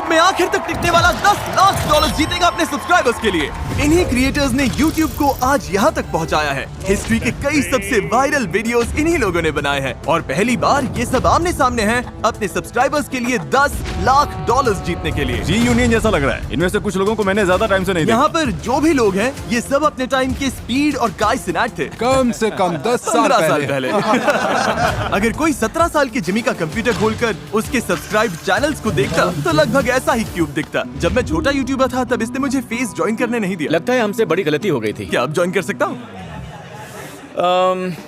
YouTube में आखिर तक टिकने वाला $10 लाख जीतेगा अपने सब्सक्राइबर्स के लिए। इन्हीं क्रिएटर्स ने YouTube को आज यहाँ तक पहुँचाया है। हिस्ट्री के कई सबसे वायरल वीडियोस इन्हीं लोगों ने बनाए हैं और पहली बार ये सब आमने सामने हैं अपने सब्सक्राइबर्स के लिए $10 लाख जीतने के लिए। रीयूनियन जैसा लग रहा है। इनमें से कुछ लोगों को मैंने ज्यादा टाइम से नहीं देखा। यहाँ पर जो भी लोग हैं ये सब अपने टाइम के स्पीड और गाय सिनाट थे। कम से कम 10 साल 15 साल पहले। अगर कोई 17 साल की जिमी का कंप्यूटर खोलकर उसके सब्सक्राइब चैनल्स को देखता तो लगभग ऐसा ही क्यूब दिखता। जब मैं छोटा यूट्यूबर था तब इसने मुझे फेस ज्वाइन करने नहीं दिया। लगता है हमसे बड़ी गलती हो गई थी। क्या अब ज्वाइन कर सकता हूँ?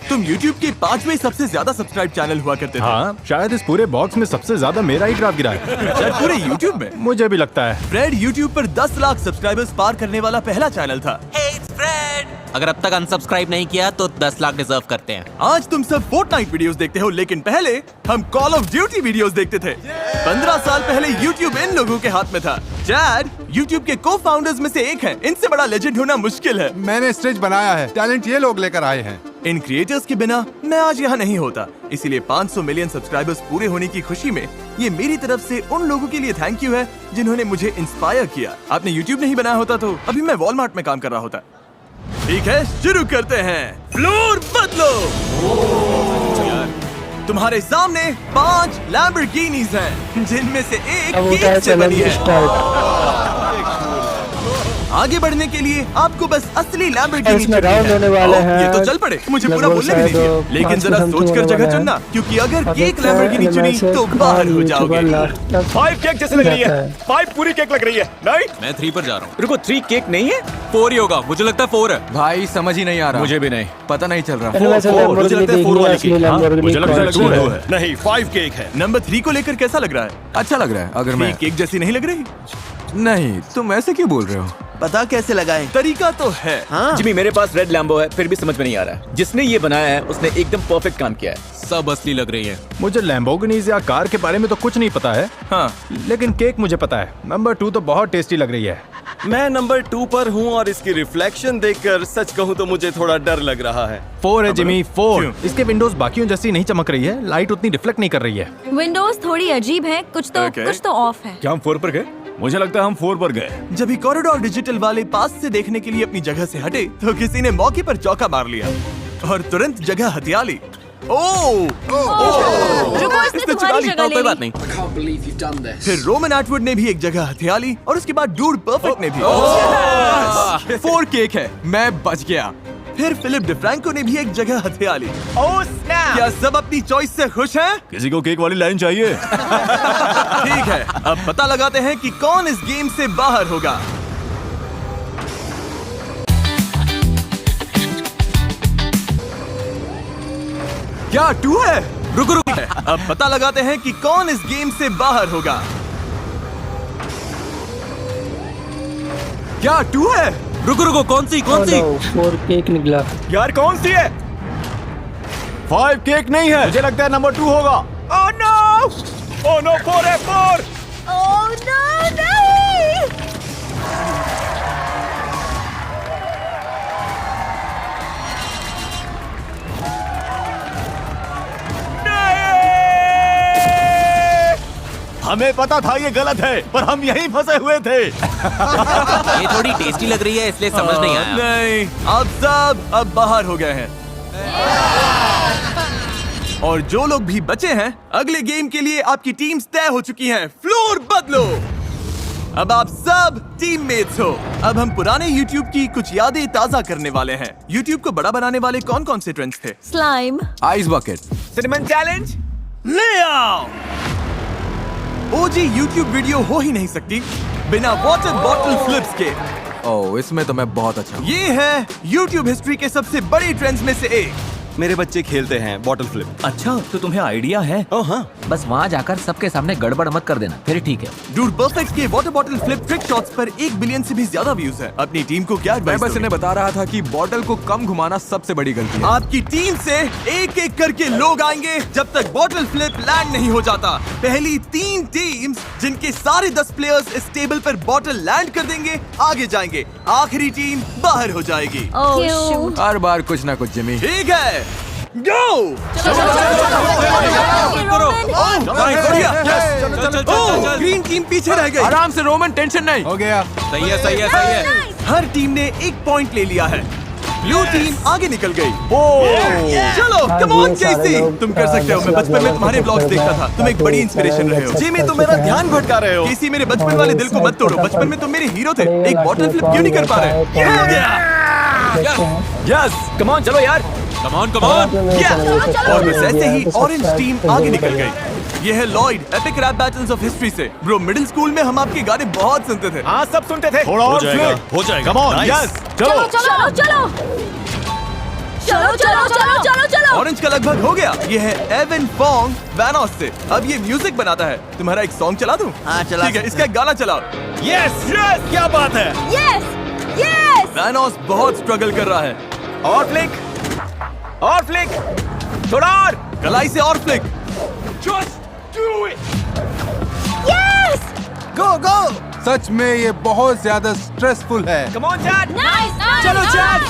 तुम YouTube के 5वें सबसे ज्यादा सब्सक्राइब चैनल हुआ करते थे। हाँ, शायद इस पूरे बॉक्स में सबसे ज्यादा मेरा ही ग्राफ गिरा है। शायद पूरे YouTube में। मुझे भी लगता है। फ्रेड YouTube पर 10 लाख सब्सक्राइबर्स पार करने वाला पहला चैनल था। Hey, it's Fred! अगर अब तक अनसब्सक्राइब नहीं किया तो 10 लाख डिजर्व करते हैं। आज तुम सब फोर्टनाइट वीडियोस देखते हो, लेकिन पहले हम कॉल ऑफ ड्यूटी वीडियोस देखते थे। 15 साल पहले YouTube इन लोगों के हाथ में था। चैड YouTube के को फाउंडर्स में से एक है। इनसे बड़ा लेजेंड होना मुश्किल है। मैंने स्टेज बनाया है, टैलेंट ये लोग लेकर आए हैं। इन क्रिएटर्स के बिना मैं आज यहाँ नहीं होता। इसीलिए 500 मिलियन सब्सक्राइबर्स पूरे होने की खुशी में ये मेरी तरफ से उन लोगों के लिए थैंक यू है जिन्होंने मुझे इंस्पायर किया। आपने YouTube नहीं बनाया होता तो अभी मैं वॉलमार्ट में काम कर रहा होता। ठीक है, शुरू करते हैं। फ्लोर बदलो। तुम्हारे सामने 5 लैम्बोर्गिनीज हैं, जिनमें से एक केक से बनी है। आगे बढ़ने के लिए आपको बस असली लैम्बोर्गिनी चुननी है। ये तो चल पड़े, मुझे पूरा बोलने भी नहीं दिया। लेकिन जरा सोचकर जगह चुनना, क्योंकि अगर केक लैम्बोर्गिनी चुनी तो बाहर हो जाओगे। 5 केक जैसे लग रही है। 5 पूरी केक लग रही है। नहीं, मैं 3 पर जा रहा हूँ। रुको, 3 केक नहीं है? 4 ही होगा। मुझे लगता है 4 है। भाई समझ ही नहीं आ रहा। मुझे भी नहीं पता नहीं चल रहा। मुझे लगता है 4 वाली केक। हाँ, मुझे लगता है 2 है। नहीं, 5 केक है। नंबर 3 को लेकर कैसा लग रहा है? अच्छा लग रहा है। अगर मैं केक जैसी नहीं लग रही? नहीं, तुम ऐसे क्यों बोल रहे हो? पता कैसे लगाएं? तरीका तो है। जिमी, मेरे पास रेड लैम्बो है, फिर भी समझ में नहीं आ रहा है। जिसने ये बनाया है उसने एकदम परफेक्ट काम किया है। सब असली लग रही है। मुझे लैम्बोर्गिनीज या कार के बारे में तो कुछ नहीं पता है। हाँ, लेकिन केक मुझे पता है। नंबर 2 तो बहुत टेस्टी लग रही है। मैं नंबर 2 पर हूँ और इसकी रिफ्लेक्शन देखकर सच कहूँ तो मुझे थोड़ा डर लग रहा है। 4 है जिमी, 4। क्यों? इसके विंडोज बाकियों जैसी नहीं चमक रही है। लाइट उतनी रिफ्लेक्ट नहीं कर रही है। विंडोज थोड़ी अजीब है, कुछ तो ऑफ है। क्या हम 4 पर गए? मुझे लगता है हम 4 पर गए। जब कॉरिडोर डिजिटल वाले पास से देखने के लिए अपनी जगह से हटे तो किसी ने मौके पर चौका मार लिया और तुरंत जगह हथिया ली। रुको, इसने तुम्हारी जगह ले कोई ली। बात नहीं। फिर रोमन एटवुड ने भी एक जगह हथिया ली और उसके बाद डूड परफेक्ट ने भी। 4 केक है, मैं बच गया। फिर फिलिप डिफ्रैंको ने भी एक जगह हथिया ली। क्या सब अपनी चॉइस से खुश हैं? किसी को केक वाली लाइन चाहिए? ठीक है, अब पता लगाते हैं कि कौन इस गेम से बाहर होगा। क्या 2 है? रुको। अब पता लगाते हैं कि कौन इस गेम से बाहर होगा। क्या 2 है? रुको, कौन सी? 4 केक निकला। यार कौन सी है? 5 केक नहीं है। मुझे लगता है नंबर 2 होगा। ओह नो, 4 है, 4। ओह नो, नहीं। हमें पता था ये गलत है, पर हम यहीं फंसे हुए थे। ये थोड़ी टेस्टी लग रही है इसलिए समझ नहीं आया। नहीं, आप सब अब बाहर हो गए हैं। और जो लोग भी बचे हैं, अगले गेम के लिए आपकी टीम्स तय हो चुकी हैं। फ्लोर बदलो। अब आप सब टीममेट्स हो। अब हम पुराने YouTube की कुछ यादें ताजा करने वाले हैं। YouTube को बड़ा बनाने वाले कौन कौन से ट्रेंड्स थे? Slime, ice bucket, cinnamon challenge, ले आओ। OG YouTube वीडियो हो ही नहीं सकती बिना वाटर बॉटल फ्लिप्स के। ओह, इसमें तो मैं बहुत अच्छा हूँ। ये है YouTube हिस्ट्री के सबसे बड़े ट्रेंड्स में से एक। मेरे बच्चे खेलते हैं बॉटल फ्लिप। अच्छा, तो तुम्हें आइडिया है? ओह हाँ, बस वहाँ जाकर सबके सामने गड़बड़ मत कर देना, फिर ठीक है। डूड परफेक्ट के water bottle flip trick shots पर 1 बिलियन से भी ज्यादा व्यूज है। अपनी टीम को क्या मैं एडवाइस बस दोगे? इन्हें बता रहा था कि बॉटल को कम घुमाना सबसे बड़ी गलती है। आपकी टीम से एक एक करके लोग आएंगे जब तक बॉटल फ्लिप लैंड नहीं हो जाता। पहली 3 टीम्स जिनके सारे 10 प्लेयर्स इस टेबल पर बॉटल लैंड कर देंगे आगे जाएंगे। आखिरी टीम बाहर हो जाएगी। ओह शूट। हर बार कुछ ना कुछ जिमी। ठीक है, गो। ग्रीन टीम पीछे रह गई। आराम से रोमन, टेंशन नहीं। हो गया। सही है, सही है, सही है। हर टीम ने एक पॉइंट ले लिया है। ब्लू टीम आगे निकल गई। चलो कम ऑन केसी, तुम कर सकते हो। मैं बचपन में तुम्हारे ब्लॉग्स देखता था, तुम एक बड़ी इंस्पिरेशन रहे हो। जिमी तुम मेरा ध्यान भटका रहे हो। केसी, मेरे बचपन वाले दिल को मत तोड़ो। बचपन में तुम मेरे हीरो थे। एक बॉटल फ्लिप क्यों नहीं कर पा रहे? हो गया। यस, कम ऑन, चलो यार। Come on, come on. और बस ऐसे ही ऑरेंज टीम आगे निकल गई। ये है Lloyd, epic rap battles of history से। ब्रो, मिडिल स्कूल में हम आपके गाने बहुत सुनते थे। हाँ, सब सुनते थे। थोड़ा और जाएगा, फ्लिप। हो जाएगा। Come on, Nice. यस, चलो चलो। चलो चलो चलो चलो चलो चलो चलो। ऑरेंज का लगभग हो गया। ये है एवन फोंग वैनोस से। अब ये म्यूजिक बनाता है। तुम्हारा एक सॉन्ग चला दूं? हाँ, चला ठीक है, इसका एक गाना चलाओ। यस यस, क्या बात है। Yes yes. वैनोस बहुत स्ट्रगल कर रहा है। और फ्लिक, और फ्लिक, थोड़ा और। कलाई से और फ्लिक। यस। गो गो। सच में ये बहुत ज्यादा स्ट्रेसफुल है। Come on chat. नाइस। चलो चैट।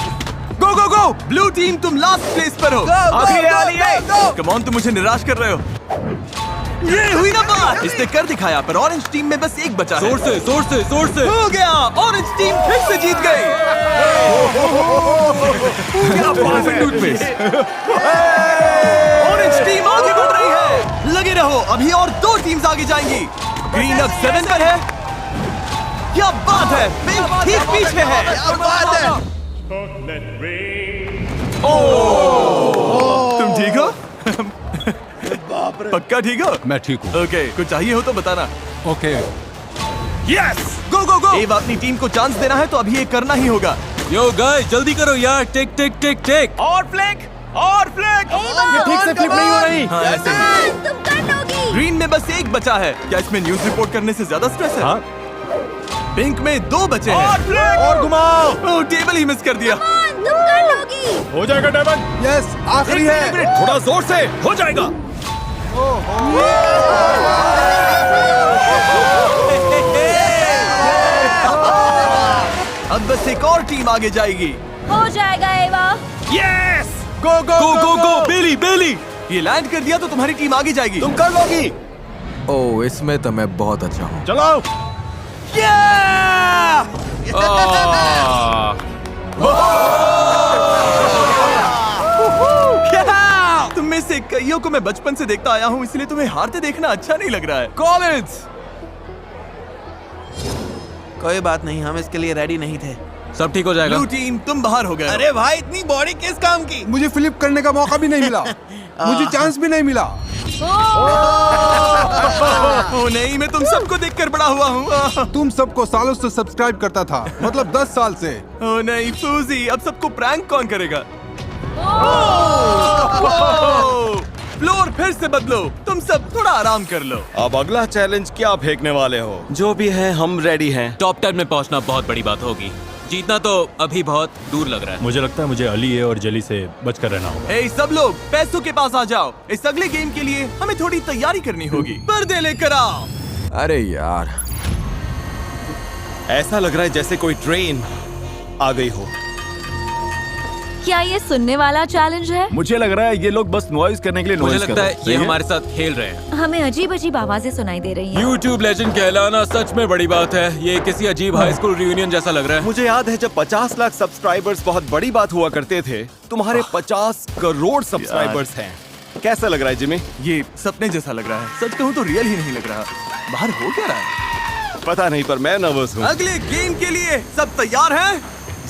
गो गो गो। ब्लू टीम तुम लास्ट प्लेस पर हो। अभी आ रही है। कम ऑन, तुम मुझे निराश कर रहे हो। ये हुई ना बात। इसने कर दिखाया, पर ऑरेंज टीम में बस एक बचा है। जोर से, जोर से, जोर से। हो गया। ऑरेंज टीम फिर से जीत गई। ऑरेंज टीम आगे बढ़ रही है। लगे रहो, अभी और 2 टीम्स आगे जाएंगी। ग्रीन अब 7 पर है। क्या बात है, पिंक ठीक पीछे है। क्या बात है। तुम ठीक हो? पक्का ठीक हो? मैं ठीक हूँ। ओके, कुछ चाहिए हो तो बताना। ओके। यस, गो गो गो। अब अपनी टीम को चांस देना है तो अभी ये करना ही होगा। यो गाइस, जल्दी करो यार। टिक टिक टिक टिक। और फ्लिक, और फ्लिक। ये ठीक से फ्लिप नहीं हो रही। हाँ, ऐसे ही। तुम कर लोगी। ग्रीन में बस एक बचा है। क्या इसमें न्यूज रिपोर्ट करने से ज्यादा स्ट्रेस है? हाँ? पिंक में 2 बचे हैं। और फ्लिक, और घुमाओ। ओह, टेबल ही मिस कर दिया। तुम कर लोगी। हो जाएगा डेवन। यस, आखिरी है। थोड़ा जोर से, हो जाएगा। अब बस एक और टीम आगे जाएगी। हो जाएगा एवा। यस। गो गो गो गो। बेली बेली, ये लैंड कर दिया तो तुम्हारी टीम आगे जाएगी। तुम कर लोगी। ओह, इसमें तो मैं बहुत अच्छा हूँ। चलो। तुम में से कईयों को मैं बचपन से देखता आया हूँ, इसलिए तुम्हें हारते देखना अच्छा नहीं लग रहा है। कॉलेज। कोई बात नहीं, हम इसके लिए रेडी नहीं थे। सब ठीक हो जाएगा। ब्लू टीम तुम बाहर हो गए। अरे भाई, इतनी बॉडी किस काम की? मुझे फ्लिप करने का मौका भी नहीं मिला। मुझे चांस भी नहीं मिला। ओह नहीं, मैं तुम सबको देखकर बड़ा हुआ हूँ। तुम सबको सालों से सब्सक्राइब करता था, मतलब 10 साल से। ओह नहीं फूजी, अब सबको प्रैंक कौन करेगा? फ्लोर फिर से बदलो। तुम सब थोड़ा आराम कर लो। अब अगला चैलेंज क्या फेंकने वाले हो? जो भी है, हम रेडी हैं। टॉप 10 में पहुंचना बहुत बड़ी बात होगी। जीतना तो अभी बहुत दूर लग रहा है। मुझे लगता है मुझे अली ए और जली से बचकर रहना होगा। ए सब लोग पैसों के पास आ जाओ। इस अगले गेम के लिए हमें थोड़ी तैयारी करनी होगी। पर्दे लेकर आओ। अरे यार, ऐसा लग रहा है जैसे कोई ट्रेन आ गई हो। क्या ये सुनने वाला चैलेंज है? मुझे लग रहा है ये लोग बस नॉइज करने के लिए मुझे नॉइज कर लगता रहे है हैं। ये सही है? हमारे साथ खेल रहे हैं। हमें अजीब अजीब आवाजें सुनाई दे रही हैं। YouTube लेजेंड कहलाना सच में बड़ी बात है। ये किसी अजीब हाई स्कूल रियूनियन जैसा लग रहा है। मुझे याद है जब 50 लाख सब्सक्राइबर्स बहुत बड़ी बात हुआ करते थे। तुम्हारे 50 करोड़ सब्सक्राइबर्स हैं। कैसा लग रहा है जिमी? ये सपने जैसा लग रहा है। सच कहूँ तो रियल ही नहीं लग रहा। बाहर हो क्या रहा है? पता नहीं, पर मैं नर्वस हूँ। अगले गेम के लिए सब तैयार हैं?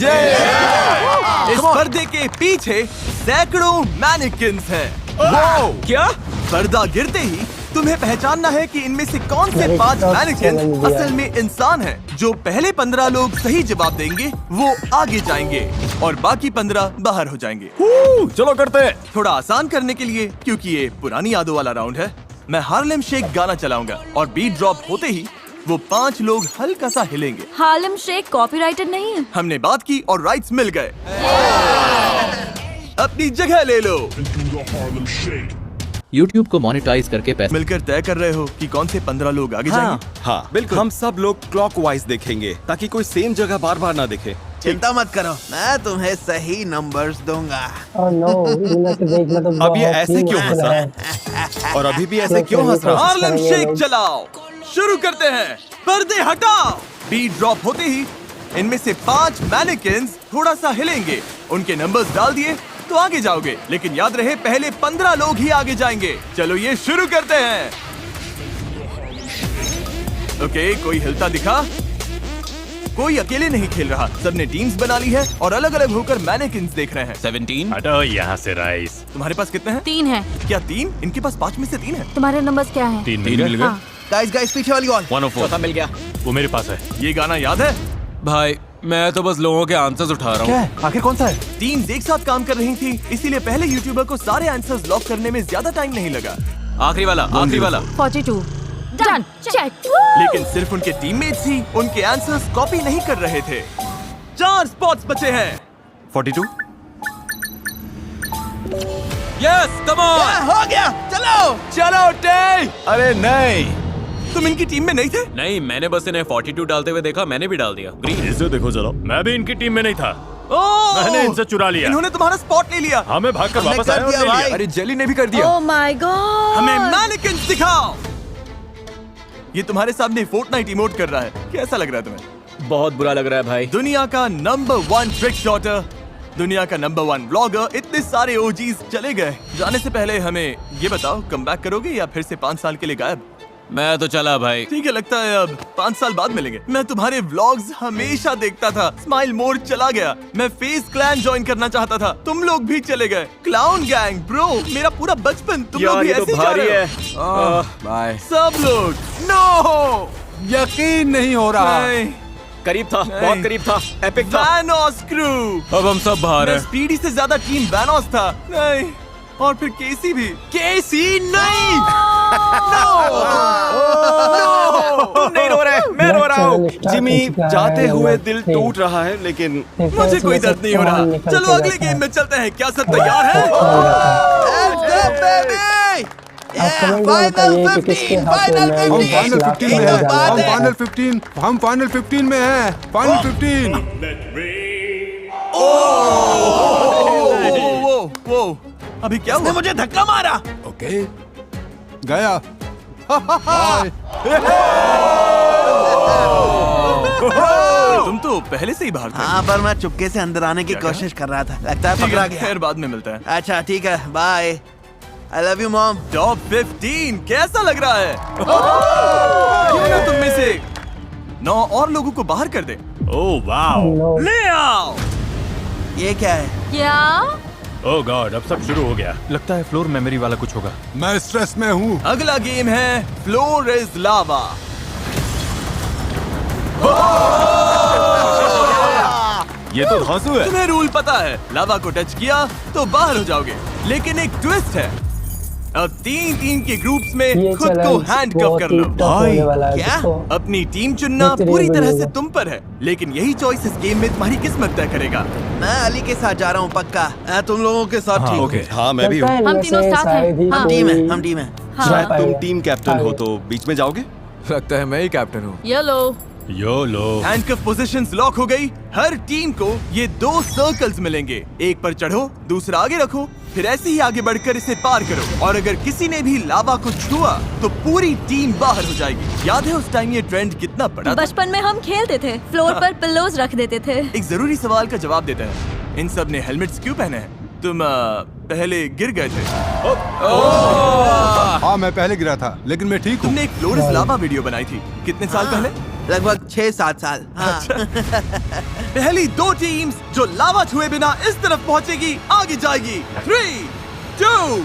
इस पर्दे के पीछे सैकड़ों मैनिकिन्स हैं। क्या? पर्दा गिरते ही तुम्हें पहचानना है कि इनमें से कौन से 5 मैनिकिन असल में इंसान हैं। जो पहले 15 लोग सही जवाब देंगे वो आगे जाएंगे और बाकी 15 बाहर हो जाएंगे। चलो करते हैं। थोड़ा आसान करने के लिए, क्योंकि ये पुरानी यादों वाला राउंड है, मैं हार्लेम शेक गाना चलाऊंगा और बीट ड्रॉप होते ही वो 5 लोग हल्का सा हिलेंगे। हार्लेम शेक कॉपीराइटेड नहीं है। हमने बात की और राइट्स मिल गए। अपनी जगह ले लो। YouTube को मोनेटाइज करके पैसे मिलकर तय कर रहे हो कि कौन से 15 लोग आगे जाएंगे? हाँ बिल्कुल। हम सब लोग क्लॉकवाइज देखेंगे ताकि कोई सेम जगह बार बार ना दिखे। चिंता मत करो, मैं तुम्हें सही नंबर्स दूंगा। ओह नो, इनमें से देखना तो अब ये बहुत ऐसे ही क्यों मुश्किल हंसा? है। और अभी भी ऐसे क्यों हंस रहा? हार्लेम शेक चलाओ। शुरू करते हैं। पर्दे हटाओ। बीट ड्रॉप होते ही इनमें से 5 मैनेकिन्स थोड़ा सा हिलेंगे। उनके नंबर्स डाल दिए तो आगे जाओगे, लेकिन याद रहे पहले 15 लोग ही आगे जाएंगे। चलो ये शुरू करते हैं। ओके, कोई हिलता दिखा? कोई अकेले नहीं खेल रहा, सबने टीम्स बना ली है और अलग अलग होकर मैनेकिन्स देख रहे हैं। 17। हटो यहाँ से राइस। तुम्हारे पास कितने हैं? 3 है। क्या 3? इनके पास 5 में से 3 है। तुम्हारे नंबर्स क्या है? 3 मिल गए। हाँ। गाइस पीछे वाली वॉल। 104 चौथा मिल गया। वो मेरे पास है। ये गाना याद है? भाई मैं तो बस लोगों के आंसर्स उठा रहा हूँ। आखिर कौन सा है? टीम्स एक साथ काम कर रही थी, इसीलिए पहले यूट्यूबर को सारे आंसर्स लॉक करने में ज्यादा टाइम नहीं लगा। आखिरी वाला, आखिरी वाला। 42। Done, check. लेकिन सिर्फ उनके टीममेट्स ही उनके आंसर्स कॉपी नहीं कर रहे थे। 4 स्पॉट्स बचे हैं। 42। Yes, come on. हो गया, चलो। चलो टे, अरे नहीं, तुम इनकी टीम में नहीं थे? नहीं, मैंने बस इन्हें 42 डालते हुए देखा, मैंने भी डाल दिया। ग्रीन। इसे देखो जरा, मैं भी इनकी टीम में नहीं था। ओह! मैंने इनसे चुरा लिया। इन्होंने तुम्हारा स्पॉट ले लिया। हमें भागकर हमने वापस कर आए और दिया ले लिया। भाई। अरे जेली ने भी कर दिया। Oh my God. हमें मैनेकिन्स दिखाओ। ये तुम्हारे सामने फोर्टनाइट इमोट कर रहा है। कैसा लग रहा है तुम्हें? बहुत बुरा लग रहा है भाई। दुनिया का नंबर 1 ट्रिक शॉटर, दुनिया का नंबर 1 ब्लॉगर, इतने सारे ओजीज चले गए। जाने से पहले हमें ये बताओ, कमबैक करोगे या फिर से 5 साल के लिए गायब? मैं तो चला भाई। ठीक है, लगता है अब 5 साल बाद मिलेंगे। मैं तुम्हारे व्लॉग्स हमेशा देखता था। स्माइल मोड चला गया। मैं फेस क्लैन ज्वाइन करना चाहता था, तुम लोग भी चले गए। क्लाउन गैंग ब्रो, मेरा पूरा बचपन तुम लोग यार भी ये तो ऐसे ही जा भारी रहे है। हो। बाय। सब लोग नो, यकीन नहीं हो रहा। नहीं, करीब था, बहुत करीब था। एपिक था। वैनोस क्रू। अब हम सब बाहर मैं हैं। स्पीडी से ज्यादा टीम वैनोस था। नहीं, और फिर केसी भी। केसी नहीं। तुम नहीं रो रहे, मैं रो रहा हूँ। Start जिमी, हो चुका जाते है, हुए Black दिल Tea। टूट रहा है, लेकिन मुझे कोई दर्द नहीं हो रहा। चलो अगले गेम में चलते हैं। क्या सब तैयार है? फाइनल 15 हम फाइनल 15 में हैं। फाइनल 15। वो अभी क्या हुआ? मुझे धक्का मारा। ओके, गया। तुम तो पहले से ही बाहर थे। हाँ, पर मैं चुपके से अंदर आने की कोशिश कर रहा था। लगता है पकड़ा गया। खैर, बाद में मिलता है। अच्छा ठीक है, bye. I love you mom. Top 15 कैसा लग रहा है? क्यों ना तुम में से 9 और लोगों को बाहर कर दे। Oh wow. ले आओ। ये क्या है? क्या? ओह गॉड, अब सब शुरू हो गया। लगता है फ्लोर मेमोरी वाला कुछ होगा। मैं स्ट्रेस में हूँ। अगला गेम है फ्लोर इज लावा। ये तो धांसू है। तुम्हें रूल पता है, लावा को टच किया तो बाहर हो जाओगे, लेकिन एक ट्विस्ट है। अब 3-3 के ग्रुप्स में ये खुद को हैंडकफ कर लो। भाई क्या? अपनी टीम चुनना ये पूरी तरह बनेगा। से तुम पर है, लेकिन यही चॉइस इस गेम में तुम्हारी किस्मत तय करेगा। मैं अली के साथ जा रहा हूँ पक्का। मैं तुम लोगों के साथ ठीक हूँ। ओके, हाँ मैं भी हूँ। हम तीनों साथ हैं। हाँ। हम टीम है, हम टीम है। शायद तुम टीम कैप्टन हो तो बीच में जाओगे। लगता है मैं ही कैप्टन हूँ। Yellow. YOLO. Handcuff positions lock हो गई। हर टीम को ये 2 सर्कल्स मिलेंगे। एक पर चढ़ो, दूसरा आगे रखो, फिर ऐसे ही आगे बढ़कर इसे पार करो। और अगर किसी ने भी लावा को छुआ तो पूरी टीम बाहर हो जाएगी। याद है उस टाइम ये ट्रेंड कितना बड़ा था? बचपन में हम खेलते थे, फ्लोर पर पिल्लोज रख देते थे। एक जरूरी सवाल का जवाब देते हैं। इन सब ने हेलमेट्स क्यों पहने हैं? तुम पहले गिर गए थे। हाँ, मैं पहले गिरा था, लेकिन मैं ठीक हूँ। तुमने एक फ्लोर इज लावा वीडियो बनाई थी कितने साल पहले? लगभग 6-7 साल। हाँ। पहली 2 टीम्स जो लावा छुए बिना इस तरफ पहुंचेगी आगे जाएगी। 3, 2,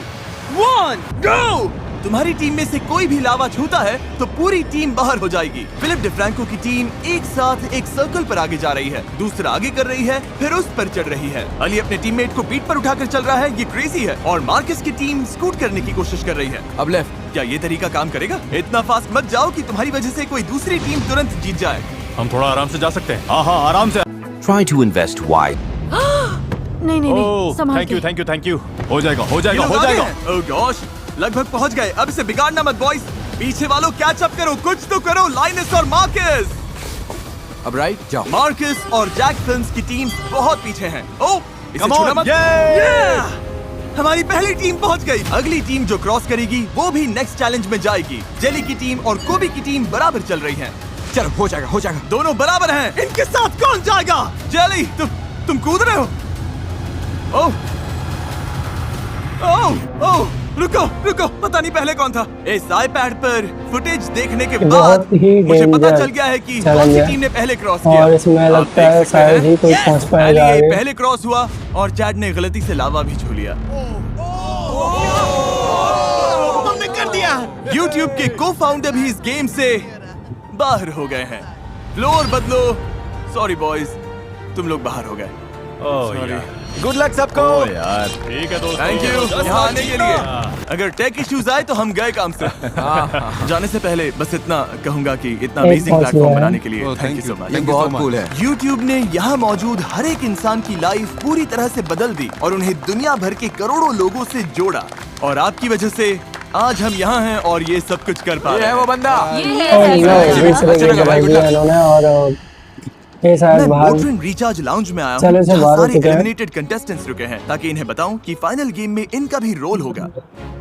1, गो! तुम्हारी टीम में से कोई भी लावा छूता है तो पूरी टीम बाहर हो जाएगी। फिलिप डिफ्रैंको की टीम एक साथ एक सर्कल पर आगे जा रही है, दूसरा आगे कर रही है, फिर उस पर चढ़ रही है। अली अपने टीममेट को पीठ पर उठाकर चल रहा है, ये क्रेजी है। और मार्कस की टीम स्कूट करने की कोशिश कर रही है। अब लेफ्ट। क्या ये तरीका काम करेगा? इतना फास्ट मत जाओ कि तुम्हारी वजह से कोई दूसरी टीम तुरंत जीत जाए। हम थोड़ा आराम से जा सकते हैं। हाँ हाँ, आराम से। Try to invest wide. नहीं नहीं नहीं, ओह संभाल थैंक यू के। Thank you thank you. हो जाएगा हो ये जाएगा लोग हो आगे जाएगा। हैं। ओह गॉश, लगभग पहुंच गए। अब इसे बिगाड़ना मत बॉयज। पीछे वालों कैच अप करो, कुछ तो करो। लाइनस और मार्कस। अब राइट जाओ। मार्कस और जैक फिल्म्स की टीम बहुत पीछे हैं। ओह, इसे Come on, छूना मत। yay! Yeah! हमारी पहली टीम पहुंच गई। अगली टीम जो क्रॉस करेगी वो भी नेक्स्ट चैलेंज में जाएगी। जेली की टीम और कोबी की टीम बराबर चल रही हैं। चलो हो जाएगा हो जाएगा। दोनों बराबर हैं। इनके साथ कौन जाएगा? जेली तुम कूद रहे हो? ओह ओह ओह, रुको, पता नहीं पहले कौन था। इस आईपैड पर फुटेज देखने के बाद बहुत ही मुझे पता डेंजर चल गया है कि चैलेंज कौन सी है। टीम ने पहले क्रॉस किया। और इसमें आप लगता देख है सकते शायद हैं। ही कोई पहुंच पाएगा ये आगे। पहले क्रॉस हुआ और चैड ने गलती से लावा भी छू लिया। तुमने कर दिया। YouTube के को-फाउंडर भी इस गेम से बाहर हो गए हैं। फ्लोर बदलो। सॉरी बॉयज, तुम लोग बाहर हो गए। गुड लक सबको। यार ठीक है दोस्तों। थैंक यू यहाँ आने के लिए। अगर टेक इश्यूज आए तो हम गए काम से। जाने से पहले बस इतना कहूंगा कि इतना अमेजिंग पहुंच प्लेटफॉर्म गया है। बनाने के लिए थैंक यू सो मच। ये बहुत कूल है। YouTube ने यहाँ मौजूद हर एक इंसान की लाइफ पूरी तरह से बदल दी और उन्हें दुनिया भर के करोड़ों लोगों से जोड़ा। और आपकी वजह से आज हम यहाँ हैं और ये सब कुछ कर पा ये रहे है हैं। वो बंदा। ये और है नो ऐसा। दूसरे अच्छा गेम लगा भाई, बनाई good luck। इन्होंने और ये शायद मैं बाहर मोटरिन रिचार्ज लाउंज में आया चलो हूँ से जहाँ बाहर हो सारे चुके हैं। एलिमिनेटेड कंटेस्टेंट्स रुके हैं ताकि इन्हें बताऊं कि फाइनल गेम में इनका भी रोल होगा।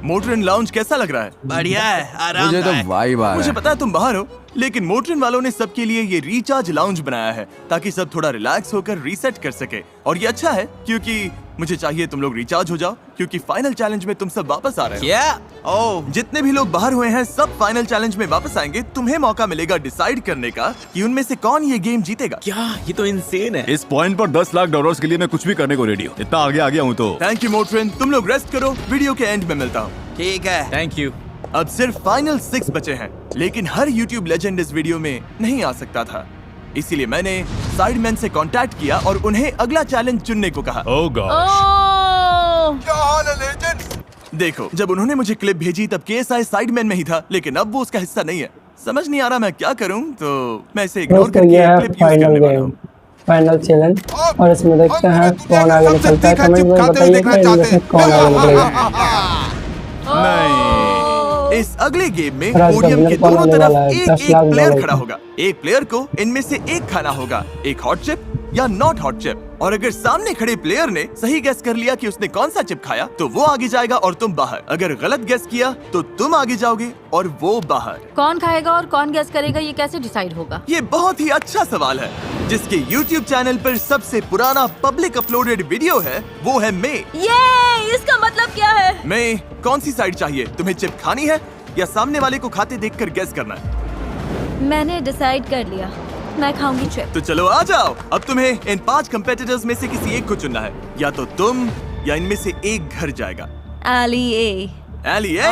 मोटरिन लाउंज कैसा लग रहा है? बढ़िया है, मुझे तो आरामदायक। वाइब आ रहा मुझे है। पता है तुम बाहर हो, लेकिन मोटरिन वालों ने सबके लिए ये रिचार्ज लाउंज बनाया है ताकि सब थोड़ा रिलैक्स होकर रीसेट कर सके। और ये अच्छा है क्योंकि मुझे चाहिए तुम लोग रिचार्ज हो जाओ क्योंकि फाइनल चैलेंज में तुम सब वापस आ रहे हो। क्या? ओह, जितने भी लोग बाहर हुए हैं सब फाइनल चैलेंज में वापस आएंगे। तुम्हें मौका मिलेगा डिसाइड करने का कि उनमें से कौन ये गेम जीतेगा। क्या ये तो इंसेन है। इस पॉइंट पर $10 लाख के लिए मैं कुछ भी करने को रेडी हूँ। इतना आगे आ गया हूँ तो। थैंक यू मोटरिन, तुम लोग रेस्ट करो, वीडियो के एंड में मिलता हूँ। ठीक है। Thank you. अब सिर्फ फाइनल 6 बचे हैं, लेकिन हर YouTube लेजेंड इस वीडियो में नहीं आ सकता था। इसीलिए मैंने साइडमैन से कांटेक्ट किया और उन्हें अगला चैलेंज चुनने को कहा। ओह गॉड। ओह, देखो, जब उन्होंने मुझे क्लिप भेजी तब KSI साइडमैन में ही था, लेकिन अब वो उसका हिस्सा नहीं है। समझ नहीं आ रहा मैं क्या करूं, तो मैं इसे इग्नोर दोस्तों करके ये है क्लिप यूज फाइनल करने वाला गेम, हूं। फाइनल चैलेंज और इसमें देखते हैं कौन आगे निकलता है। कमेंट में बताइए कि इनमें से कौन आगे निकलेगा। इस अगले गेम में राज पोडियम का के विनर कौन दोनों होने तरफ वाला है? एक 10 एक लाख प्लेयर डॉलर खड़ा का। होगा। एक प्लेयर को इनमें से एक खाना होगा, एक हॉट चिप या नॉट हॉट चिप। और अगर सामने खड़े प्लेयर ने सही गेस कर लिया कि उसने कौन सा चिप खाया तो वो आगे जाएगा और तुम बाहर। अगर गलत गेस किया तो तुम आगे जाओगे और वो बाहर। कौन खाएगा और कौन गेस करेगा ये कैसे डिसाइड होगा? ये बहुत ही अच्छा सवाल है। जिसके YouTube चैनल पर सबसे पुराना पब्लिक अपलोडेड वीडियो है वो है मे। ये इसका मतलब क्या है? मे, कौन सी साइड चाहिए? तुम्हें चिप खानी है या सामने वाले को खाते देखकर गेस करना है? मैंने डिसाइड कर लिया, मैं खाऊंगी चिप। तो चलो आ जाओ। अब तुम्हें इन 5 कंपेटिटर्स में से किसी एक को चुनना है। या तो तुम या इनमें से एक घर जाएगा। एली ए। एली ए।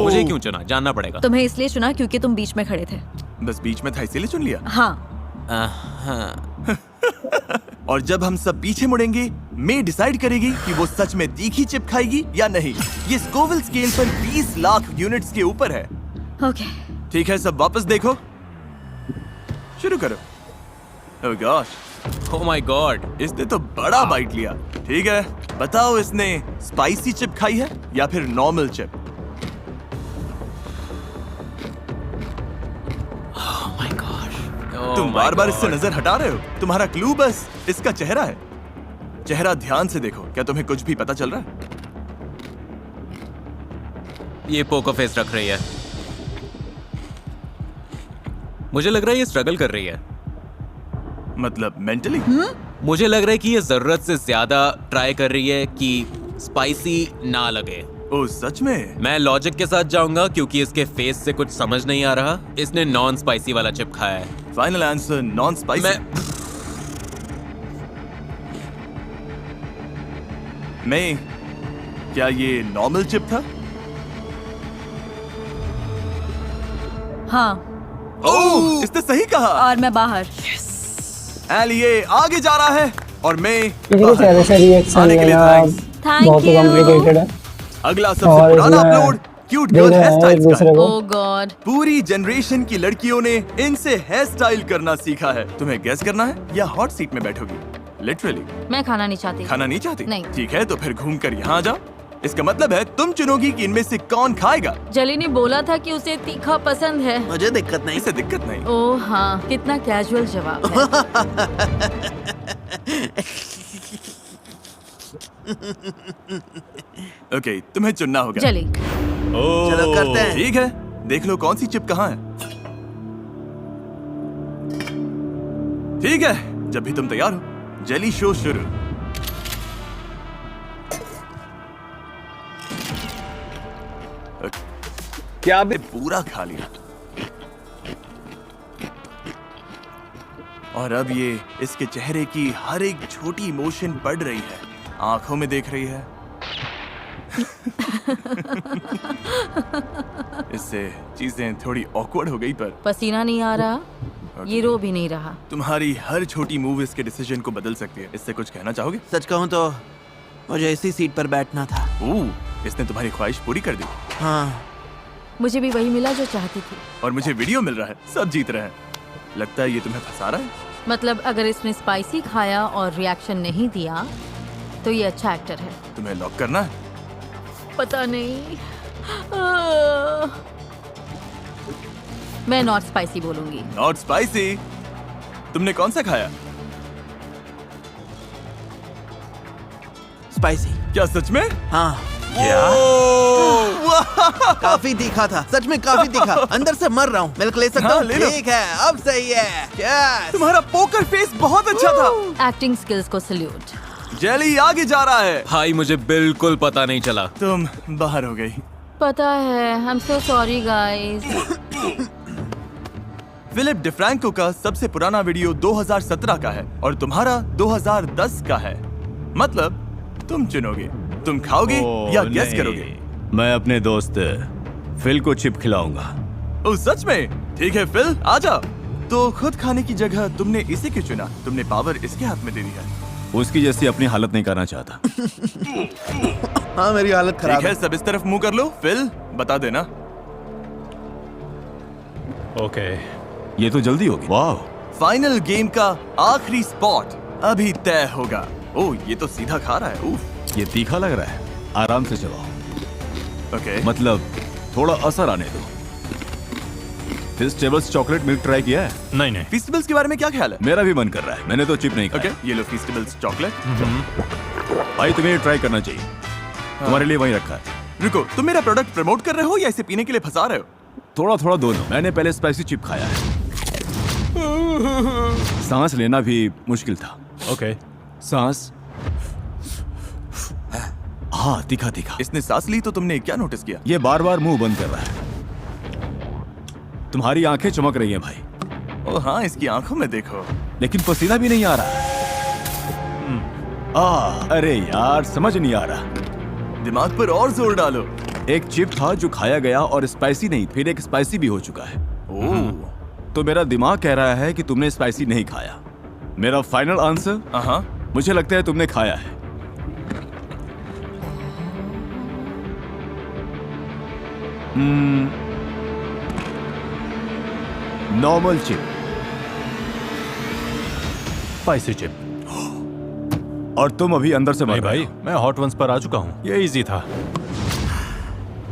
मुझे क्यों चुना? जानना पड़ेगा। तुम्हें इसलिए चुना क्योंकि तुम बीच में खड़े थे। बस बीच में था इसीलिए चुन लिया। हाँ। और जब हम सब पीछे मुड़ेंगे, मे डिसाइड करेगी कि वो सच में तीखी चिप खाएगी या नहीं। ये स्कोविल स्केल पर 20 लाख यूनिट्स के ऊपर है। ओके। ठीक है, सब वापस देखो, शुरू करो। ओह गॉश, ओह माय गॉड। इसने तो बड़ा बाइट लिया। ठीक है, बताओ इसने स्पाइसी चिप खाई है या फिर नॉर्मल चिप? तुम बार बार इससे नजर हटा रहे हो। तुम्हारा क्लू बस इसका चेहरा है। चेहरा ध्यान से देखो, क्या तुम्हें कुछ भी पता चल रहा है? ये पोकर फेस रख रही है। मुझे लग रहा है ये स्ट्रगल कर रही है। मतलब मेंटली? मुझे लग रहा है कि ये जरूरत से ज्यादा ट्राई कर रही है कि स्पाइसी ना लगे। ओह सच में? मैं लॉजिक के साथ जाऊंगा क्योंकि इसके फेस से कुछ समझ नहीं आ रहा। इसने नॉन स्पाइसी वाला चिप खाया है। Final answer non spicy. मैं क्या ये नॉर्मल चिप था? हाँ। ओह, इसने सही कहा। और मैं बाहर। एली ये आगे जा रहा है और मैं किसी के बाहर। चेहरे से रिएक्शन आने के लिए लेना thanks। बहुत ही कॉम्प्लिकेटेड है। अगला सबसे और पुराना इसमें अपलोड क्यूट देख गर्ल रहे हेयर हैं एक स्टाइल्स का दूसरे है। को। ओह गॉड। पूरी जनरेशन की लड़कियों ने इनसे हेयर स्टाइल करना सीखा है। तुम्हें गेस करना है या हॉट सीट में बैठोगी? लिटरली। मैं खाना नहीं चाहती। खाना नहीं चाहती? नहीं। ठीक है, तो फिर घूम कर यहाँ आ जाओ। इसका मतलब है तुम चुनोगी कि इनमें से कौन खाएगा। जली ने बोला था कि उसे तीखा पसंद है। मुझे दिक्कत नहीं। इसे दिक्कत नहीं। ओह हाँ, कितना कैजुअल जवाब है। ओके, तुम्हें चुनना होगा। जली। चलो करते हैं। ठीक है, देख लो कौन सी चिप कहाँ है। ठीक है, जब भी तुम तैयार हो, जेली शो शुरू। क्या आप पूरा खा लिया और अब ये इसके चेहरे की हर एक छोटी इमोशन पढ़ रही है, आंखों में देख रही है। इससे चीजें थोड़ी ऑकवर्ड हो गई, पर पसीना नहीं आ रहा, ये रो भी नहीं रहा। तुम्हारी हर छोटी मूव इसके डिसीजन को बदल सकती है। इससे कुछ कहना चाहोगे? सच कहूँ तो मुझे इसी सीट पर बैठना था। इसने तुम्हारी ख्वाहिश पूरी कर दी। हाँ, मुझे भी वही मिला जो चाहती थी। और मुझे वीडियो मिल रहा है, सब जीत रहे हैं। लगता है ये तुम्हें फंसा रहा है। मतलब अगर इसने स्पाइसी खाया और रिएक्शन नहीं दिया तो ये अच्छा एक्टर है। तुम्हें लॉक करना है? पता नहीं। मैं नॉट स्पाइसी बोलूंगी। Not spicy? तुमने कौन सा खाया? स्पाइसी। क्या सच में? हाँ। काफी तीखा था, सच में काफी तीखा। अंदर से मर रहा हूँ। मिल्क ले सकता हूँ? ठीक है, अब सही है। Yes! तुम्हारा पोकर फेस बहुत अच्छा था। एक्टिंग स्किल्स को सल्यूट। जेली आगे जा रहा है। भाई मुझे बिल्कुल पता नहीं चला। तुम बाहर हो गई। पता है, I am so sorry guys. Philip DeFranco का सबसे पुराना वीडियो 2017 का है और तुम्हारा 2010 का है। मतलब तुम चुनोगे, तुम खाओगे या गेस करोगे? मैं अपने दोस्त फिल को चिप खिलाऊंगा। ओह सच में? ठीक है फिल, आजा। तो खुद खाने की जगह तुमने इसे क्यों चुना? तुमने पावर इसके हाथ में दे दी है। उसकी जैसी अपनी हालत नहीं करना चाहता। हाँ, मेरी हालत खराब ठीक है, सब इस तरफ मुंह कर लो। फिल बता देना। ओके, ये तो जल्दी होगी। वाह, फाइनल गेम का आखिरी स्पॉट अभी तय होगा। ओह ये तो सीधा खा रहा है। उफ, ये तीखा लग रहा है। आराम से चबाओ। ओके। मतलब थोड़ा असर आने दो। फेस्टिवल्स चॉकलेट मिल्क ट्राई किया है? नहीं नहीं। फेस्टिवल्स के बारे में क्या ख्याल है? मेरा भी मन कर रहा है। मैंने तो चिप नहीं खाया। ओके, ये लो फेस्टिवल्स चॉकलेट। भाई तुम्हें ये ट्राई करना चाहिए। तुम्हारे लिए वही रखा है। रुको, तुम मेरा प्रोडक्ट प्रमोट कर रहे हो या इसे पीने के लिए फंसा रहे हो? थोड़ा थोड़ा दोनों। मैंने पहले स्पाइसी चिप खाया है। सांस लेना भी मुश्किल था। ओके, सांस। हाँ, तीखा तीखा। इसने सांस ली तो तुमने क्या नोटिस किया? ये बार बार मुंह बंद कर रहा है। तुम्हारी आंखें चमक रही हैं भाई। ओह हाँ, इसकी आंखों में देखो। लेकिन पसीना भी नहीं आ रहा। अरे यार, समझ नहीं आ रहा। दिमाग पर और जोर डालो। एक चिप था जो खाया गया और स्पाइसी नहीं, फिर एक स्पाइसी भी हो चुका है। ओह, तो मेरा दिमाग कह रहा है कि तुमने स्पाइसी नहीं खाया। मेरा फाइनल आंसर, हाँ, मुझे लगता है तुमने खाया है। Normal chip, spicy chip. और तुम अभी अंदर से मर नहीं रहे भाई, हो। मैं हॉट वंस पर आ चुका हूँ। ये इजी था।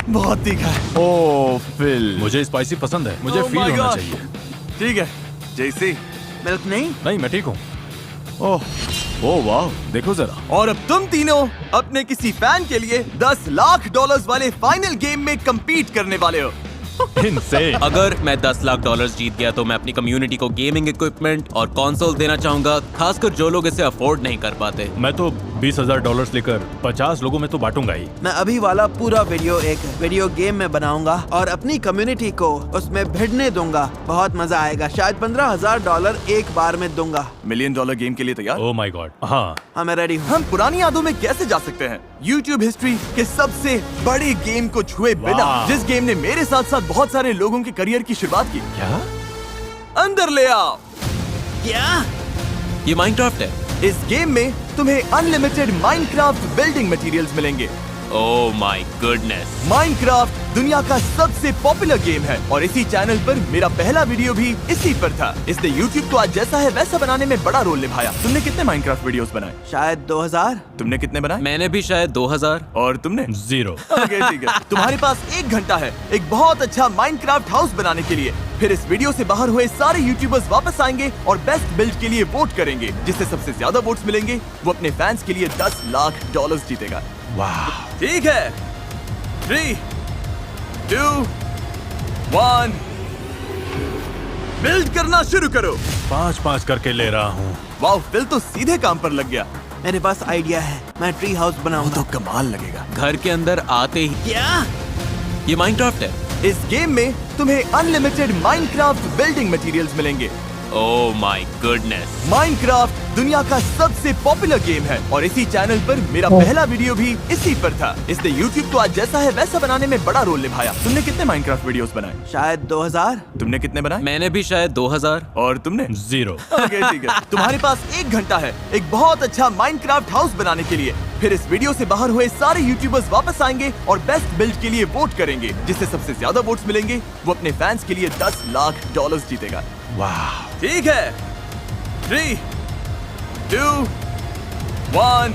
बहुत तीखा है। ओह फिल, मुझे स्पाइसी पसंद है। मुझे Oh फील my होना God. चाहिए। ठीक है, जैसे। मिल्क नहीं? नहीं, मैं ठीक हूँ। ओह वाह, देखो जरा। और अब तुम तीनों अपने किसी फैन के लिए $10 लाख वाले फाइनल गेम में compete करने वाले हो। इनसे अगर मैं $10 लाख जीत गया तो मैं अपनी कम्युनिटी को गेमिंग इक्विपमेंट और कंसोल देना चाहूंगा, खासकर जो लोग इसे अफोर्ड नहीं कर पाते। मैं तो $20,000 लेकर 50 लोगों में तो बांटूंगा ही। मैं अभी वाला पूरा वीडियो एक वीडियो गेम में बनाऊंगा और अपनी कम्युनिटी को उसमें भिड़ने दूंगा। बहुत मजा आएगा। शायद $15,000 एक बार में दूंगा। $1 मिलियन गेम के लिए तैयार? Oh my God. हाँ, हाँ, मैं रेडी हूँ। हम पुरानी यादों में कैसे जा सकते हैं? YouTube हिस्ट्री के सबसे बड़े गेम को छुए बिना, वाह। जिस गेम ने मेरे साथ साथ बहुत सारे लोगों के करियर की शुरुआत की। क्या? अंदर ले आओ। क्या? ये माइनक्राफ्ट है। इस गेम में तुम्हें अनलिमिटेड माइनक्राफ्ट बिल्डिंग मटेरियल्स मिलेंगे। Oh my goodness. माइनक्राफ्ट दुनिया का सबसे पॉपुलर गेम है और इसी चैनल पर मेरा पहला वीडियो भी इसी पर था। इसने यूट्यूब को आज जैसा है वैसा बनाने में बड़ा रोल निभाया। तुमने कितने माइनक्राफ्ट वीडियोस बनाए? शायद 2000। तुमने कितने बनाए? मैंने भी शायद 2000। और तुमने? 0। ओके, ठीक है। तुम्हारे पास 1 घंटा है एक बहुत अच्छा माइनक्राफ्ट हाउस बनाने के लिए। फिर इस वीडियो से बाहर हुए सारे यूट्यूबर्स वापस आएंगे और बेस्ट बिल्ड के लिए वोट करेंगे। जिससे सबसे ज्यादा वोट्स मिलेंगे वो अपने फैंस के लिए $10 लाख जीतेगा। वाह। ठीक है, 3, 2, 1 बिल्ड करना शुरू करो। 5-5 करके ले रहा हूँ। वाह, फिल तो सीधे काम पर लग गया। मेरे पास आइडिया है, मैं ट्री हाउस वो बनाऊंगा। तो कमाल लगेगा। घर के अंदर आते ही क्या? ये माइनक्राफ्ट है। इस गेम में तुम्हें अनलिमिटेड माइनक्राफ्ट बिल्डिंग मटेरियल्स मिलेंगे। Oh my goodness. माइनक्राफ्ट दुनिया का सबसे पॉपुलर गेम है और इसी चैनल पर मेरा पहला वीडियो भी इसी पर था। इसने यूट्यूब को आज जैसा है वैसा बनाने में बड़ा रोल निभाया। तुमने कितने माइनक्राफ्ट वीडियोस बनाए? शायद 2000। तुमने कितने बनाए? मैंने भी शायद 2000। और तुमने? 0। ओके, ठीक है। तुम्हारे पास 1 घंटा है एक बहुत अच्छा माइनक्राफ्ट हाउस बनाने के लिए। फिर इस वीडियो से बाहर हुए सारे यूट्यूबर्स वापस आएंगे और बेस्ट बिल्ड के लिए वोट करेंगे। जिससे सबसे ज्यादा वोट्स मिलेंगे वो अपने फैंस के लिए $10 लाख जीतेगा। वाह। ठीक है, 3, 2, 1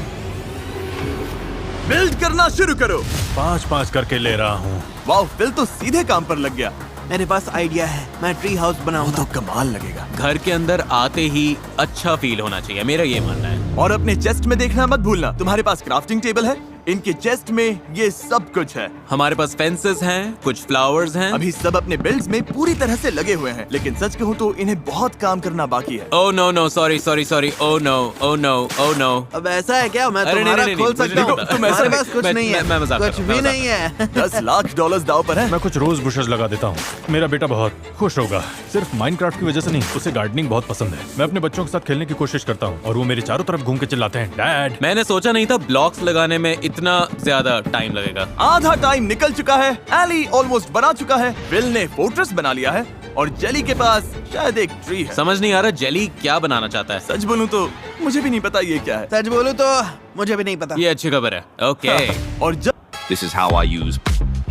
बिल्ड करना शुरू करो। 5-5 करके ले रहा हूँ। वाह, फिल तो सीधे काम पर लग गया। मेरे पास आइडिया है, मैं ट्री हाउस वो बनाऊंगा। तो कमाल लगेगा। घर के अंदर आते ही अच्छा फील होना चाहिए, मेरा ये मानना है। और अपने चेस्ट में देखना मत भूलना। तुम्हारे पास क्राफ्टिंग टेबल है, इनके चेस्ट में ये सब कुछ है। हमारे पास फेंसेस हैं, कुछ फ्लावर्स हैं। अभी सब अपने बिल्ड्स में पूरी तरह से लगे हुए हैं, लेकिन सच कहूँ तो इन्हें बहुत काम करना बाकी है। Oh no no, sorry sorry sorry, oh no, oh no, oh no. अब ऐसा है क्या? मैं अरे तुम्हारा नहीं, खोल मुझे सकता हूँ। नहीं, तुम ऐसा तुम्हारे नहीं- पास कुछ मैं- नहीं है। मैं मजाक कर कुछ रहा हूँ, भी मैं नहीं है। $10 लाख दाव पर है। मैं कुछ रोज बुशेस लगा देता हूँ। मेरा बेटा बहुत खुश होगा। सिर्फ माइनक्राफ्ट की वजह से नहीं, उसे गार्डनिंग बहुत पसंद है। मैं अपने बच्चों के साथ खेलने की कोशिश करता हूँ और वो मेरे चारों तरफ घूम के चिल्लाते हैं, डैड। मैंने सोचा नहीं था ब्लॉक्स लगाने में इतना ज्यादा टाइम लगेगा। आधा टाइम निकल चुका है। एली ऑलमोस्ट बना चुका है। विल ने फोर्ट्रेस बना लिया है और जेली के पास शायद एक ट्री है। समझ नहीं आ रहा जेली क्या बनाना चाहता है। सच बोलूं तो मुझे भी नहीं पता ये क्या है। सच बोलूं तो मुझे भी नहीं पता। ये अच्छी खबर है। ओके। और जब This is how I use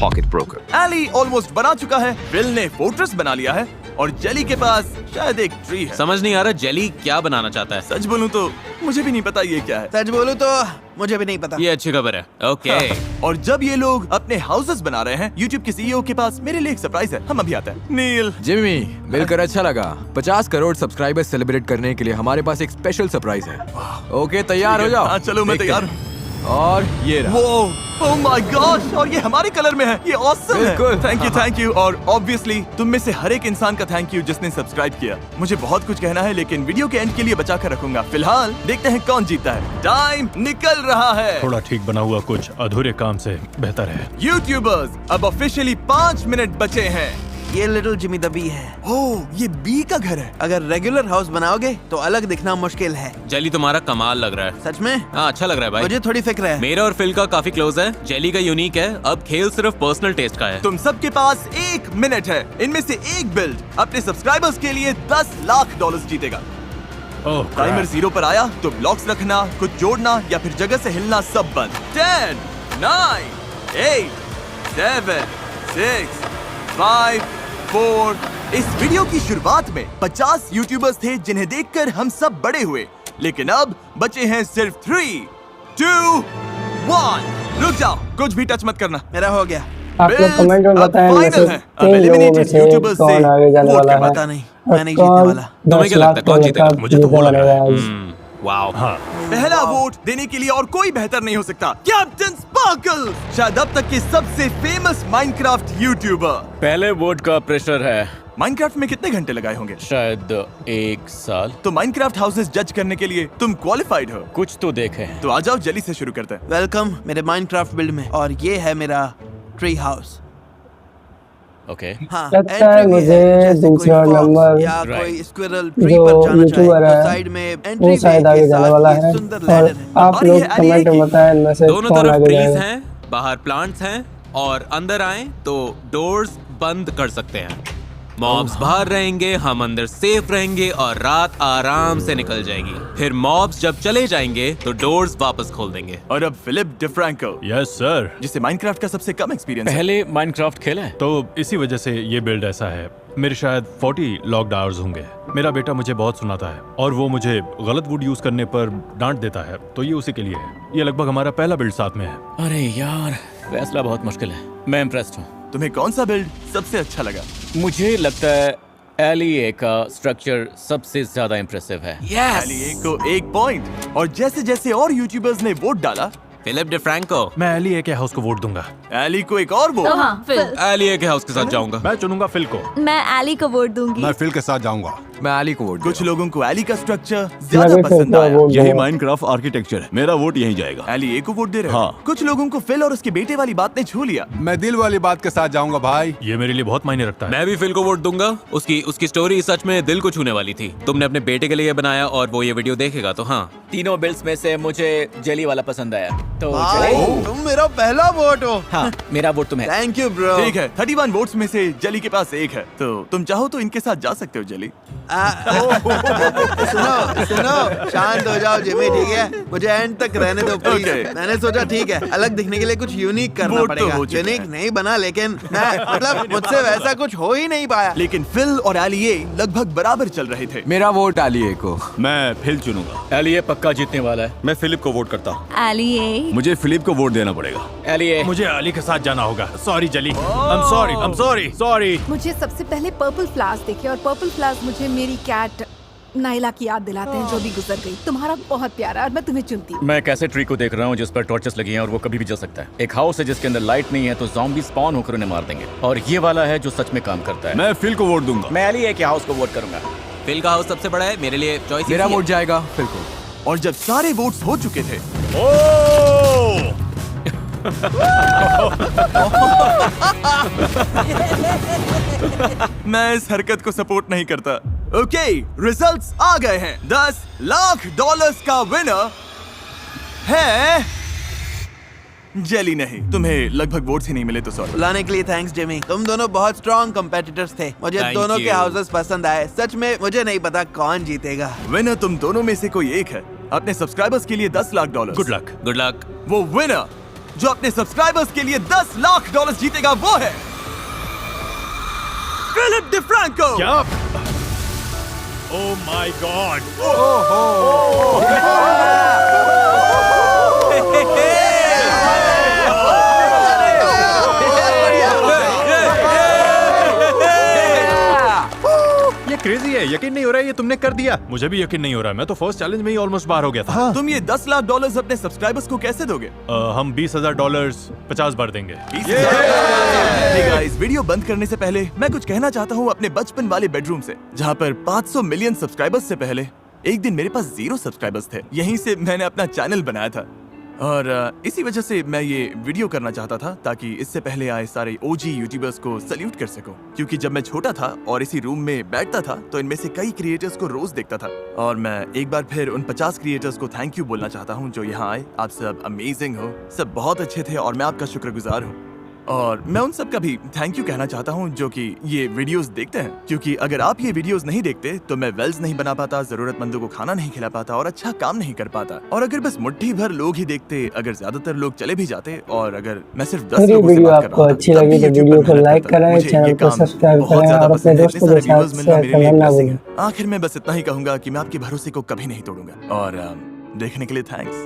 Pocket Broker. Ellie almost बना चुका है। विल ने फोर्ट्रेस बना लिया है और जेली के पास शायद एक ट्री है। समझ नहीं आ रहा जेली क्या बनाना चाहता है। सच बोलूं तो मुझे भी नहीं पता ये क्या है। सच बोलूं तो मुझे भी नहीं पता। ये अच्छी खबर है। ओके। और जब ये लोग अपने हाउसेस बना रहे हैं, यूट्यूब के सीईओ के पास मेरे लिए एक सरप्राइज है। हम अभी आते हैं। नील, जिमी, मिलकर अच्छा लगा। 50 करोड़ सब्सक्राइबर्स सेलिब्रेट करने के लिए हमारे पास एक स्पेशल सरप्राइज है। ओके, तैयार हो जाओ। हाँ, चलो मैं देखते तैयार हैं। और ये रहा। वो, ओह माय गॉश, और ये हमारे कलर में है। ये ऑसम है। बिल्कुल। Thank you. और ऑब्वियसली तुम में से हर एक इंसान का थैंक यू जिसने सब्सक्राइब किया। मुझे बहुत कुछ कहना है लेकिन वीडियो के एंड के लिए बचा कर रखूंगा। फिलहाल देखते हैं कौन जीता है। टाइम निकल रहा है। थोड़ा ठीक बना हुआ कुछ अधूरे काम से बेहतर है। यूट्यूबर्स अब ऑफिशियली 5 मिनट बचे हैं। ये लिटिल जिमी द बी है। ओह, ये बी का घर है। अगर रेगुलर हाउस बनाओगे तो अलग दिखना मुश्किल है। जेली तुम्हारा कमाल लग रहा है। सच में? हाँ, अच्छा लग रहा है भाई। मुझे थोड़ी फिक्र है। मेरा और फिल का काफी क्लोज है। जेली का यूनिक है। अब खेल सिर्फ पर्सनल टेस्ट का है। तुम सबके पास 1 मिनट है। इनमें से एक बिल्ड अपने सब्सक्राइबर्स के लिए $10 लाख जीतेगा। ओह, टाइमर 0 पर आया तो ब्लॉक्स रखना, कुछ जोड़ना या फिर जगह से हिलना सब बंद। 10, 9, 8, 7, 6, 5, 4। इस वीडियो की शुरुआत में 50 यूट्यूबर्स थे जिन्हें देखकर हम सब बड़े हुए, लेकिन अब बचे हैं सिर्फ 3, 2, 1। रुक जाओ, कुछ भी टच मत करना। मेरा हो गया। आप लोग कमेंट में बताएं अब इनमें से final है। अब 3 लोगों में eliminated से YouTubers से कौन आगे जाने vote वाला करना। है पता नहीं, और मैं नहीं जीतने कौन वाला। तुम्हें क्या 10 लगता है, कौन लाख जीतेगा? का मुझे तो वो लग रहा है। जीतने वाओ। हाँ। पहला वोट देने के लिए और कोई बेहतर नहीं हो सकता। कैप्टन स्पार्कल, शायद अब तक के सबसे फेमस माइनक्राफ्ट यूट्यूबर। पहले वोट का प्रेशर है। माइनक्राफ्ट में कितने घंटे लगाए होंगे? शायद 1 साल। तो माइनक्राफ्ट हाउसेस जज करने के लिए तुम क्वालिफाइड हो। कुछ तो देखे हैं। तो आ जाओ, जेली से शुरू करते हैं। वेलकम मेरे माइनक्राफ्ट बिल्ड में। और ये है मेरा ट्री हाउस। ओके। हाँ, लगता entry है भी मुझे जैसे कोई दूसरा fox नंबर या Right. कोई स्क्विरल ट्री जो पर जाना यूट्यूबर चाहे है तो साइड में एंट्री वो शायद आगे जाने वाला है। सुंदर और लैडर है। आप और लोग ये कमेंट में बताएं इनमें से दोनों कौन तरफ आगे ट्रीज जाएगा। हैं, बाहर प्लांट्स हैं और अंदर आए तो डोर्स बंद कर सकते हैं। मॉब्स बाहर रहेंगे, हम अंदर सेफ रहेंगे और रात आराम से निकल जाएगी। फिर मॉब्स जब चले जाएंगे तो डोर्स वापस खोल देंगे। और अब फिलिप डिफ्रैंको, यस सर। जिसे माइनक्राफ्ट का सबसे कम एक्सपीरियंस है। पहले माइनक्राफ्ट खेला है? तो इसी वजह से ये बिल्ड ऐसा है। मेरे शायद 40 लॉक्ड आवर्स होंगे। मेरा बेटा मुझे बहुत सुनाता है और वो मुझे गलत वुड यूज करने पर डांट देता है, तो ये उसी के लिए है। ये लगभग हमारा पहला बिल्ड साथ में है। अरे यार, फैसला बहुत मुश्किल है। मैं इम्प्रेस्ड हूँ। तुम्हें कौन सा बिल्ड सबसे अच्छा लगा? मुझे लगता है एलिए का स्ट्रक्चर सबसे ज्यादा इम्प्रेसिव है। एलिए को 1 पॉइंट। और जैसे जैसे और यूट्यूबर्स ने वोट डाला, फिलिप डिफ्रैंको। मैं एलिए के हाउस को वोट दूंगा। एली को एक और वोट। हाँ, फिल। एलिए के हाउस के साथ जाऊंगा। मैं चुनूंगा फिल को। मैं एली को वोट दूंगी। मैं फिल के साथ जाऊंगा। मैं एली को वोट कुछ दूंगा। लोगों को एली का स्ट्रक्चर ज्यादा पसंद आया। यही माइनक्राफ्ट आर्किटेक्चर है। मेरा वोट यहीं जाएगा। एली को वोट दे रहे हो? हाँ। कुछ लोगों को फिल और उसके बेटे वाली बात ने छू लिया। मैं दिल वाली बात के साथ जाऊंगा भाई। ये मेरे लिए बहुत मायने रखता है। मैं भी फिल को वोट दूंगा। उसकी स्टोरी सच में दिल को छूने वाली थी। तुमने अपने बेटे के लिए बनाया और वो ये वीडियो देखेगा तो हाँ। तीनों बिल्ड्स में से मुझे जेली वाला पसंद आया। तो तुम मेरा पहला वोट हो। हाँ, मेरा वोट तुम्हें। Thank you bro. ठीक है, 31 वोट्स में से जली के पास 1 है, तो तुम चाहो तो इनके साथ जा सकते हो। जली सुनो सुनो, शांत हो जाओ जिमी, ठीक है? मुझे एंड तक रहने दो प्लीज। Okay. मैंने सोचा ठीक है, अलग दिखने के लिए कुछ यूनिक करना वोट तो पड़ेगा। हो चुका यूनिक है। नहीं बना, लेकिन मैं मतलब मुझसे वैसा कुछ हो ही नहीं पाया। लेकिन फिल और एलिए लगभग बराबर चल रहे थे। मेरा वोट एलिए को। मैं फिल चुनूंगा। एलिए पक्का जीतने वाला है। मैं फिलिप को वोट करता हूँ। एली मुझे फिलिप को वोट देना पड़ेगा। एलिए। मुझे एली के साथ जाना होगा। सॉरी जली। I am sorry. मुझे सबसे पहले पर्पल फ्लावर्स देखे और पर्पल फ्लावर्स मुझे मेरी कैट नाइला की याद दिलाते हैं जो भी गुजर गई। तुम्हारा बहुत प्यारा और मैं तुम्हें चुनती हूँ। मैं एक ऐसे ट्री को देख रहा हूँ जिस पर टॉर्चेस लगी हैं और वो कभी भी जल सकता है। एक हाउस है जिसके अंदर लाइट नहीं है तो ज़ॉम्बी स्पॉन होकर उन्हें मार देंगे। और ये वाला है जो सच में काम करता है। मैं फिल को वोट दूंगा। मैं एलिए के हाउस को वोट करूंगा। फिल का हाउस सबसे बड़ा है, मेरे लिए चॉइस। मेरा वोट जाएगा फिल को। और जब सारे वोट्स हो चुके थे, मैं इस हरकत को सपोर्ट नहीं करता। ओके, रिजल्ट्स आ गए हैं। $10 लाख का विनर है जेली। नहीं, तुम्हें लगभग वोट्स ही नहीं मिले तो सॉरी। बुलाने के लिए थैंक्स जिमी। तुम दोनों बहुत स्ट्रॉन्ग कंपेटिटर्स थे। मुझे Thank दोनों के you. हाउसेस पसंद आए। सच में मुझे नहीं पता कौन जीतेगा। विनर तुम दोनों में से कोई एक है। अपने सब्सक्राइबर्स के लिए $10 lakh. Good luck. Good luck. वो विनर जो अपने सब्सक्राइबर्स के लिए $10 लाख जीतेगा वो है फिलिप डिफ्रैंको। क्या? Oh my God. ये क्रेजी है। यकीन नहीं हो रहा है ये तुमने कर दिया। मुझे भी यकीन नहीं हो रहा। मैं तो फर्स्ट चैलेंज में ही ऑलमोस्ट बाहर हो गया था। तुम ये $10 लाख अपने सब्सक्राइबर्स को कैसे दोगे? हम $20,000 50 बार देंगे। Hey guys, वीडियो बंद करने से पहले मैं कुछ कहना चाहता हूँ अपने बचपन वाले बेडरूम से, जहाँ पर 500 मिलियन सब्सक्राइबर्स से पहले एक दिन मेरे पास 0 सब्सक्राइबर्स थे। यहीं से मैंने अपना चैनल बनाया था और इसी वजह से मैं ये वीडियो करना चाहता था ताकि इससे पहले आए सारे ओजी यूट्यूबर्स को सल्यूट कर सकूं। क्योंकि जब मैं छोटा था और इसी रूम में बैठता था तो इनमें से कई क्रिएटर्स को रोज देखता था और मैं एक बार फिर उन 50 क्रिएटर्स को थैंक यू बोलना चाहता हूं जो यहाँ आए। आप सब अमेजिंग हो, सब बहुत अच्छे थे और मैं आपका शुक्रगुजार हूँ। और मैं उन सब का भी थैंक यू कहना चाहता हूँ जो कि ये वीडियोस देखते हैं, क्योंकि अगर आप ये वीडियोस नहीं देखते तो मैं वेल्स नहीं बना पाता, जरूरतमंदों को खाना नहीं खिला पाता और अच्छा काम नहीं कर पाता। और अगर बस मुट्ठी भर लोग ही देखते, अगर ज्यादातर लोग चले भी जाते और अगर मैं सिर्फ 10 लोगों से वीडियो बात कर आपको रहा था, अच्छी तब लगी भी तो YouTube वीडियो पर को मेहनत लाइक करता। करें, मुझे ये चैनल को काम सब्सक्राइब बहुत करें ज्यादा और अपने पसंद है। दोस्तों इतने के सारे साथ views मिलना शेयर मेरे लिए करना ना blessing भूलें। है। आखिर में बस इतना ही कहूंगा कि मैं आपके भरोसे को कभी नहीं तोड़ूंगा और देखने के लिए थैंक्स।